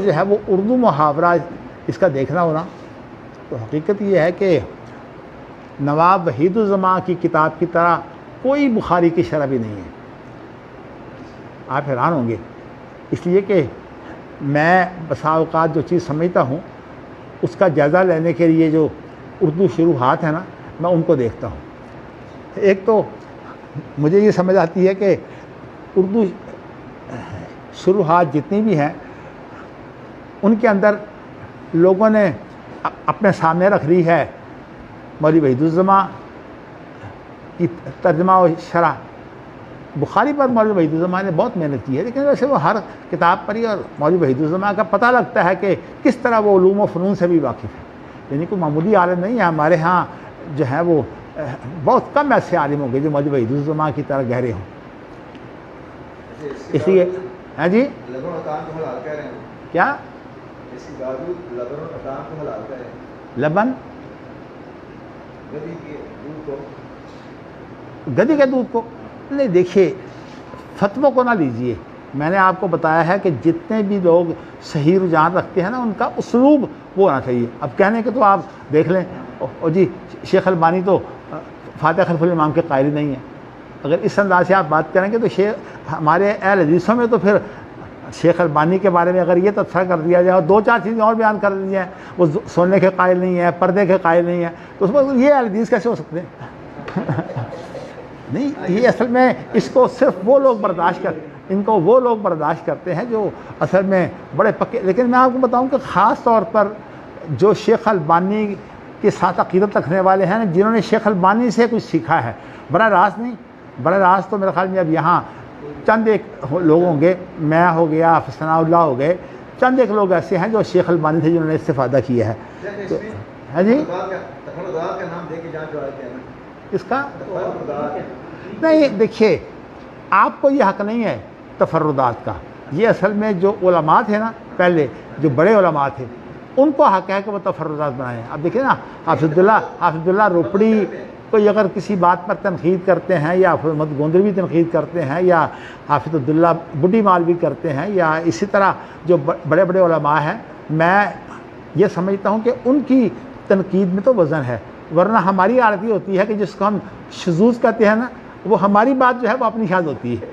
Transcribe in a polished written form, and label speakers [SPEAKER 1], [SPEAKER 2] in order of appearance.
[SPEAKER 1] جو ہے وہ اردو محاورہ اس کا دیکھنا ہونا، تو حقیقت یہ ہے کہ نواب وحید الزماں کی کتاب کی طرح کوئی بخاری کی شرح بھی نہیں ہے۔ آپ حیران ہوں گے، اس لیے کہ میں بسا اوقات جو چیز سمجھتا ہوں اس کا جائزہ لینے کے لیے جو اردو شروحات ہیں نا، میں ان کو دیکھتا ہوں۔ ایک تو مجھے یہ سمجھ آتی ہے کہ اردو شروحات جتنی بھی ہیں ان کے اندر لوگوں نے اپنے سامنے رکھ لی ہے مولوی وحید الزماں کی ترجمہ و شرح۔ بخاری پر مولوی وحید الزماں نے بہت محنت کی ہے، لیکن ویسے وہ ہر کتاب پر ہی، اور مولوی وحید الزماں کا پتہ لگتا ہے کہ کس طرح وہ علوم و فنون سے بھی واقف ہے، یعنی کوئی معمولی عالم نہیں ہے۔ ہمارے ہاں جو ہے وہ بہت کم ایسے عالم ہوں گے جو مولوی وحید الزماں کی طرح گہرے ہوں۔ اس لیے ہاں جی کیا لبن گدی کے دودھ کو نہیں، دیکھیے فتووں کو نہ لیجئے۔ میں نے آپ کو بتایا ہے کہ جتنے بھی لوگ صحیح رجحان رکھتے ہیں نا، ان کا اسلوب وہ ہونا چاہیے۔ اب کہنے کے تو آپ دیکھ لیں، اور جی شیخ البانی تو فاتح خلف الامام کے قائل نہیں ہیں۔ اگر اس انداز سے آپ بات کریں گے تو ہمارے اہل حدیثوں میں تو پھر شیخ البانی کے بارے میں اگر یہ تبصرہ کر دیا جائے اور دو چار چیزیں اور بیان کر دی جائیں، وہ سونے کے قائل نہیں ہے، پردے کے قائل نہیں ہے، تو اس میں یہ اہل حدیث کیسے ہو سکتے ہیں؟ نہیں، یہ اصل میں اس کو صرف وہ لوگ برداشت کرتے ہیں جو اصل میں بڑے پکے۔ لیکن میں آپ کو بتاؤں کہ خاص طور پر جو شیخ البانی کے ساتھ عقیدت رکھنے والے ہیں، جنہوں نے شیخ البانی سے کچھ سیکھا ہے، براہ راست نہیں، براہ راست تو میرے خیال میں اب یہاں چند ایک لوگ ہوں گے، میں ہو گیا، حافظ ثناء اللہ ہو گئے، چند ایک لوگ ایسے ہیں جو شیخ البانی سے جنہوں نے استفادہ کیا ہے۔ ہے جی اس کا نہیں، دیکھیے آپ کو یہ حق نہیں ہے تفردات کا۔ یہ اصل میں جو علماء تھے نا، پہلے جو بڑے علماء تھے، ان کو حق ہے کہ وہ تفردات بنائیں۔ اب دیکھیں نا، حافظ اللہ روپڑی کوئی اگر کسی بات پر تنقید کرتے ہیں، یا حافظ احمد گوندلوی تنقید کرتے ہیں، یا حافظ عبداللہ بڈھی مالوی کرتے ہیں، یا اسی طرح جو بڑے بڑے علماء ہیں، میں یہ سمجھتا ہوں کہ ان کی تنقید میں تو وزن ہے، ورنہ ہماری حالت یہ ہوتی ہے کہ جس کو ہم شذوذ کہتے ہیں نا، وہ ہماری بات جو ہے وہ اپنی شاذ ہوتی ہے۔